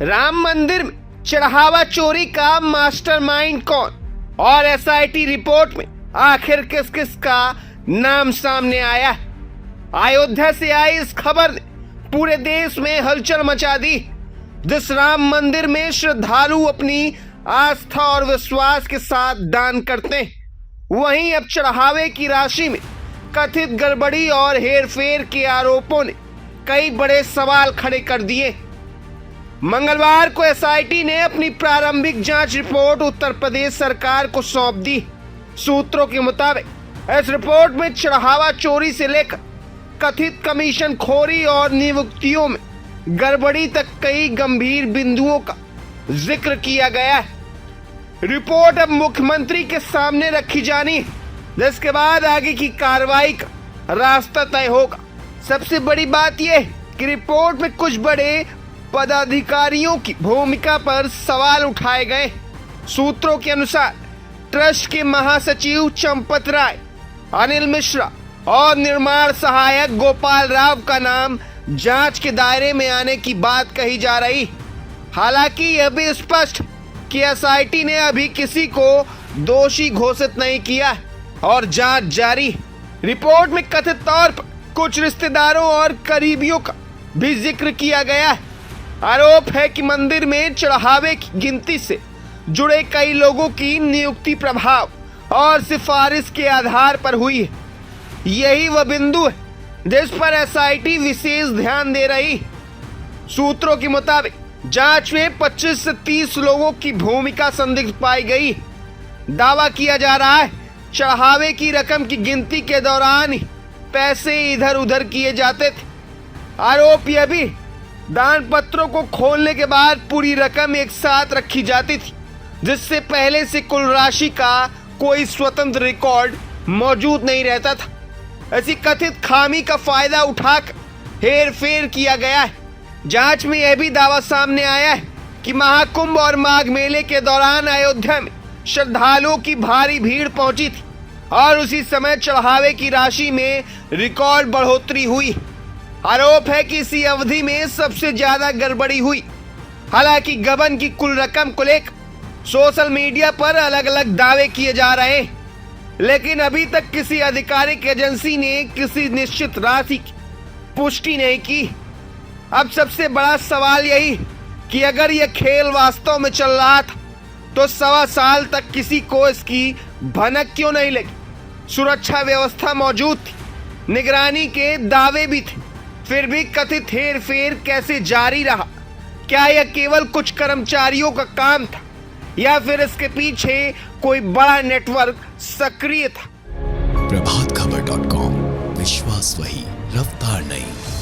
राम मंदिर में चढ़ावा चोरी का मास्टरमाइंड कौन और एसआईटी रिपोर्ट में आखिर किस किस का नाम सामने आया है। अयोध्या से आई इस खबर ने पूरे देश में हलचल मचा दी। जिस राम मंदिर में श्रद्धालु अपनी आस्था और विश्वास के साथ दान करते हैं, वहीं अब चढ़ावे की राशि में कथित गड़बड़ी और हेरफेर के आरोपों ने कई बड़े सवाल खड़े कर दिए। मंगलवार को एसआईटी ने अपनी प्रारंभिक जांच रिपोर्ट उत्तर प्रदेश सरकार को सौंप दी। सूत्रों के मुताबिक इस रिपोर्ट में चढ़ावा चोरी से लेकर कथित कमीशन खोरी और नियुक्तियों में गड़बड़ी तक कई गंभीर बिंदुओं का जिक्र किया गया है। रिपोर्ट अब मुख्यमंत्री के सामने रखी जानी है, जिसके बाद आगे की कार्रवाई का रास्ता तय होगा। सबसे बड़ी बात यह है कि रिपोर्ट में कुछ बड़े पदाधिकारियों की भूमिका पर सवाल उठाए गए। सूत्रों के अनुसार ट्रस्ट के महासचिव चंपत राय, अनिल मिश्रा और निर्माण सहायक गोपाल राव का नाम जांच के दायरे में आने की बात कही जा रही। हालांकि यह भी स्पष्ट कि एसआईटी ने अभी किसी को दोषी घोषित नहीं किया और जांच जारी। रिपोर्ट में कथित तौर पर कुछ रिश्तेदारों और करीबियों का भी जिक्र किया गया है। आरोप है कि मंदिर में चढ़ावे की गिनती से जुड़े कई लोगों की नियुक्ति प्रभाव और सिफारिश के आधार पर हुई है। यही वह बिंदु है जिस पर एसआईटी विशेष ध्यान दे रही। सूत्रों के मुताबिक जांच में 25 से 30 लोगों की भूमिका संदिग्ध पाई गई। दावा किया जा रहा है चढ़ावे की रकम की गिनती के दौरान ही पैसे इधर उधर किए जाते थे। आरोप यह भी दान पत्रों को खोलने के बाद पूरी रकम एक साथ रखी जाती थी, जिससे पहले से कुल राशि का कोई स्वतंत्र रिकॉर्ड मौजूद नहीं रहता था। ऐसी कथित खामी का फायदा उठाकर हेर फेर किया गया है। जांच में यह भी दावा सामने आया है कि महाकुंभ और माघ मेले के दौरान अयोध्या में श्रद्धालुओं की भारी भीड़ पहुंची थी और उसी समय चढ़ावे की राशि में रिकॉर्ड बढ़ोतरी हुई। आरोप है कि इसी अवधि में सबसे ज्यादा गड़बड़ी हुई। हालांकि गबन की कुल रकम को लेकर सोशल मीडिया पर अलग अलग दावे किए जा रहे हैं, लेकिन अभी तक किसी आधिकारिक एजेंसी ने किसी निश्चित राशि की पुष्टि नहीं की। अब सबसे बड़ा सवाल यही कि अगर यह खेल वास्तव में चल रहा था तो 1.25 साल तक किसी को इसकी भनक क्यों नहीं लगी। सुरक्षा व्यवस्था मौजूद थी, निगरानी के दावे भी थे, फिर भी कथित हेर फेर कैसे जारी रहा। क्या यह केवल कुछ कर्मचारियों का काम था या फिर इसके पीछे कोई बड़ा नेटवर्क सक्रिय था। प्रभातखबर.com, विश्वास वही, रफ्तार नहीं।